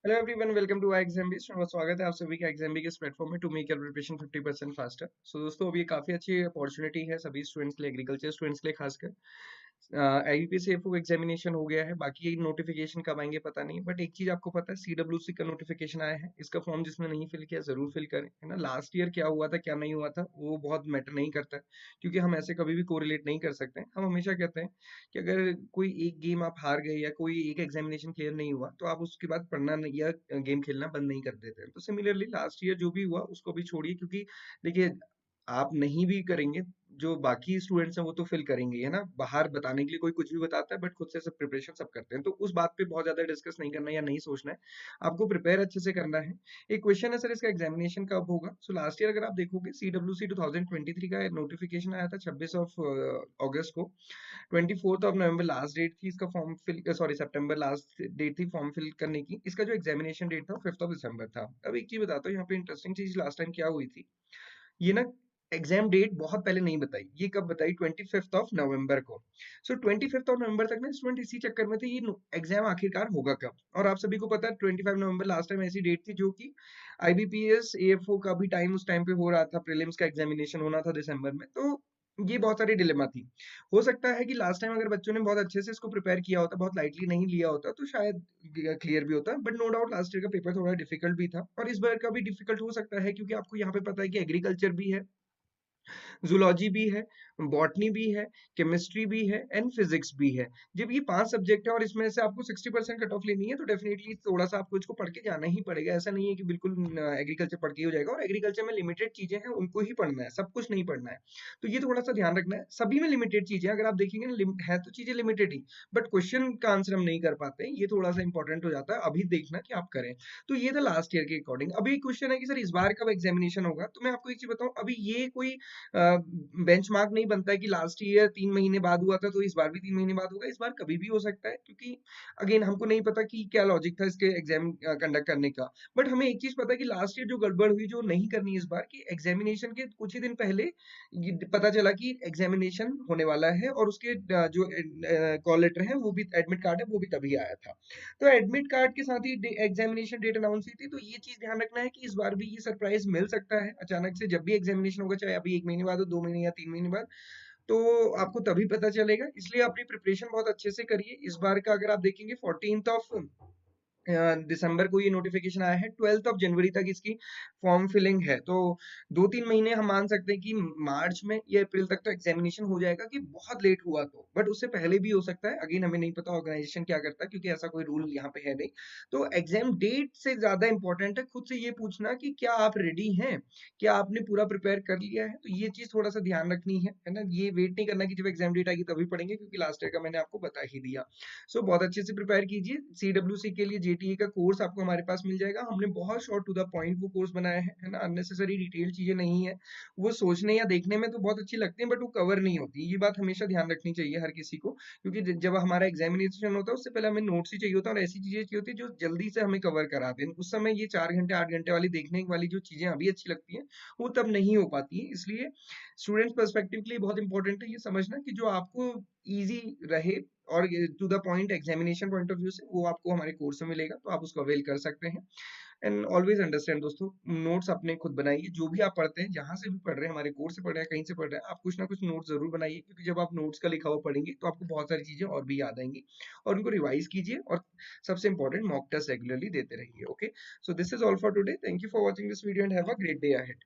Hello everyone, welcome to exam based. बहुत स्वागत है आप सभी का एग्जाम बी के इस प्लेटफॉर्म में to make your preparation 50% faster. So दोस्तों, अभी काफी अच्छी अपॉर्चुनिटी है सभी स्टूडेंट्स के लिए, एग्रीकल्चर स्टूडेंट्स के लिए खासकर। आईबीपीएस एग्जामिनेशन हो गया है, बाकी नोटिफिकेशन कब आएंगे पता नहीं, बट एक चीज आपको पता है, सीडब्ल्यूसी का नोटिफिकेशन आया है। इसका फॉर्म जिसने नहीं फिल किया जरूर फिल करें, है ना। लास्ट ईयर क्या हुआ था क्या नहीं हुआ था वो बहुत मैटर नहीं करता है, क्योंकि हम ऐसे कभी भी कोरिलेट नहीं कर सकते हैं। हम हमेशा कहते हैं कि अगर कोई एक गेम आप हार गए या कोई एक एग्जामिनेशन क्लियर नहीं हुआ तो आप उसके बाद पढ़ना या गेम खेलना बंद नहीं कर देते हैं। तो सिमिलरली लास्ट ईयर जो भी हुआ उसको भी छोड़िए, क्योंकि देखिए, आप नहीं भी करेंगे, जो बाकी स्टूडेंट्स हैं वो तो फिल करेंगे, है ना। बाहर बताने के लिए कोई कुछ भी बताता है, बट खुद से सब प्रिपरेशन सब करते हैं। तो उस बात पे बहुत ज्यादा डिस्कस नहीं करना या नहीं सोचना है, आपको प्रिपेयर अच्छे से करना है। एक क्वेश्चन है सर, इसका एग्जामिनेशन कब होगा। सो लास्ट ईयर अगर आप देखोगे, सीडब्ल्यूसी 2023 का नोटिफिकेशन आया था 26 ऑफ अगस्त को। 24th of November last date थी इसका फॉर्म फिल, सॉरी सितंबर लास्ट डेट थी फॉर्म फिल करने की। इसका जो एग्जामिनेशन डेट था 5 ऑफ दिसंबर था। अब एक चीज बताता हूँ, यहाँ पे इंटरेस्टिंग चीज लास्ट टाइम क्या हुई थी। ये ना, एग्जाम डेट बहुत पहले नहीं बताई, ये कब बताई, 25 ऑफ नवंबर को। सो 25 ऑफ नवंबर तक ना स्टूडेंट इसी चक्कर में थे, ये एग्जाम आखिरकार होगा कब। और आप सभी को पता है 25 नवंबर लास्ट टाइम ऐसी डेट थी जो कि आईबीपीएस एएफओ का भी टाइम उस टाइम पे हो रहा था, प्रीलिम्स का एग्जामिनेशन होना था दिसंबर में। तो ये बहुत सारी डिलेमा थी। हो सकता है कि लास्ट टाइम अगर बच्चों ने बहुत अच्छे से इसको प्रिपेयर किया होता, बहुत लाइटली नहीं लिया होता, तो शायद क्लियर भी होता। But no doubt last year का पेपर थोड़ा डिफिकल्ट भी था, और इस बार का भी डिफिकल्ट हो सकता है, क्योंकि आपको यहाँ पे पता है कि एग्रीकल्चर भी है, जूलॉजी भी है, बॉटनी भी है, केमिस्ट्री भी है एंड फिजिक्स भी है। जब ये 5 सब्जेक्ट है और इसमें से आपको 60% कट ऑफ लेनी है, तो डेफिनेटली थोड़ा सा आपको इसको पढ़ के जाना ही पड़ेगा। ऐसा नहीं है कि बिल्कुल एग्रीकल्चर पढ़ के ही हो जाएगा, और एग्रीकल्चर में लिमिटेड चीजें हैं, उनको ही पढ़ना है, सब कुछ नहीं पढ़ना है। तो ये थोड़ा सा ध्यान रखना है, सभी में लिमिटेड चीजें अगर आप देखेंगे ना, है तो चीजें लिमिटेड ही, बट क्वेश्चन का आंसर हम नहीं कर पाते हैं, ये थोड़ा सा इंपॉर्टेंट हो जाता है। अभी देखना कि आप करें। तो ये था लास्ट ईयर के अकॉर्डिंग। अभी एक क्वेश्चन है कि सर इस बार कब एग्जामिनेशन होगा, तो मैं आपको एक चीज बताऊं, अभी ये कोई बेंचमार्क नहीं बनता है कि लास्ट ईयर 3 महीने बाद हुआ था तो इस बार भी 3 महीने बाद होगा। इस बार कभी भी हो सकता है, क्योंकि अगेन हमको नहीं पता कि क्या लॉजिक था इसके एग्जाम कंडक्ट करने का। बट हमें एक चीज पता है कि लास्ट ईयर जो गड़बड़ हुई, जो नहीं करनी इस बार, की एग्जामिनेशन के कुछ ही दिन पहले ये पता चला कि एग्जामिनेशन होने वाला है, और उसके जो कॉल लेटर है वो भी, एडमिट कार्ड है वो भी तभी आया था। तो एडमिट कार्ड के साथ ही एग्जामिनेशन डेट अनाउंस हुई थी। तो ये चीज ध्यान रखना है कि इस बार भी ये सरप्राइज मिल सकता है अचानक से, जब भी एग्जामिनेशन होगा, चाहे अभी 1 महीने बाद हो, 2 महीने या 3 महीने बाद, तो आपको तभी पता चलेगा। इसलिए अपनी प्रिपरेशन बहुत अच्छे से करिए। इस बार का अगर आप देखेंगे 14th ऑफ दिसंबर को ये नोटिफिकेशन आया है, 12th ऑफ जनवरी तक इसकी फॉर्म फिलिंग है। तो 2-3 महीने हम मान सकते हैं कि मार्च में या अप्रैल तक तो एग्जामिनेशन हो जाएगा, कि बहुत लेट हुआ तो, बट उससे पहले भी हो सकता है। अगेन हमें नहीं पता ऑर्गेनाइजेशन क्या करता है, क्योंकि ऐसा कोई रूल यहाँ पे है नहीं। तो एग्जाम डेट से ज्यादा इंपॉर्टेंट है खुद से ये पूछना कि क्या आप रेडी हैं, क्या आपने पूरा प्रिपेयर कर लिया है। तो ये चीज थोड़ा सा ध्यान रखनी है ना। ये वेट नहीं करना कि जब एग्जाम डेट आएगी तभी पढ़ेंगे, क्योंकि लास्ट ईयर का मैंने आपको बता ही दिया। सो बहुत अच्छे से प्रिपेयर कीजिए। सीडब्ल्यूसी के लिए जेटीए का कोर्स आपको हमारे पास मिल जाएगा। हमने बहुत शॉर्ट टू द पॉइंट वो कोर्स बनाया है ना। अननेसेसरी डिटेल चीजें नहीं है। वो सोचने या देखने में तो बहुत अच्छी लगती हैं, बट वो कवर नहीं होती। ये बात हमेशा ध्यान रखनी चाहिए हर किसी को, क्योंकि जब हमारा एग्जामिनेशन होता है उससे पहले हमें नोट्स ही चाहिए होता है, और ऐसी चीजें चाहिए होती है जो जल्दी से हमें कवर करा दें। उस समय ये 4 घंटे 8 घंटे वाली देखने वाली जो चीजें अभी अच्छी लगती हैं, वो तब नहीं हो पाती है। इसलिए स्टूडेंट्स पर्सपेक्टिव के लिए बहुत इंपॉर्टेंट है ये समझना कि जो आपको इजी रहे और to the point examination point of view से, वो आपको हमारे कोर्स में मिलेगा, तो आप उसको अवेल कर सकते हैं। एंड ऑलवेज अंडरस्टैंड दोस्तों, नोट्स अपने खुद बनाइए। जो भी आप पढ़ते हैं, जहां से भी पढ़ रहे हैं, हमारे कोर्स से पढ़ रहे हैं, कहीं से पढ़ रहे हैं, आप कुछ ना कुछ नोट्स जरूर बनाइए, क्योंकि जब आप नोट्स का लिखा हुआ पढ़ेंगे तो आपको बहुत सारी चीजें और भी याद आएंगी, और उनको रिवाइज कीजिए। और सबसे इंपॉर्टेंट, मॉक टेस्ट रेगुलरली देते रहिए। Okay, so this is all for today. Thank you for watching this video and have a great day ahead.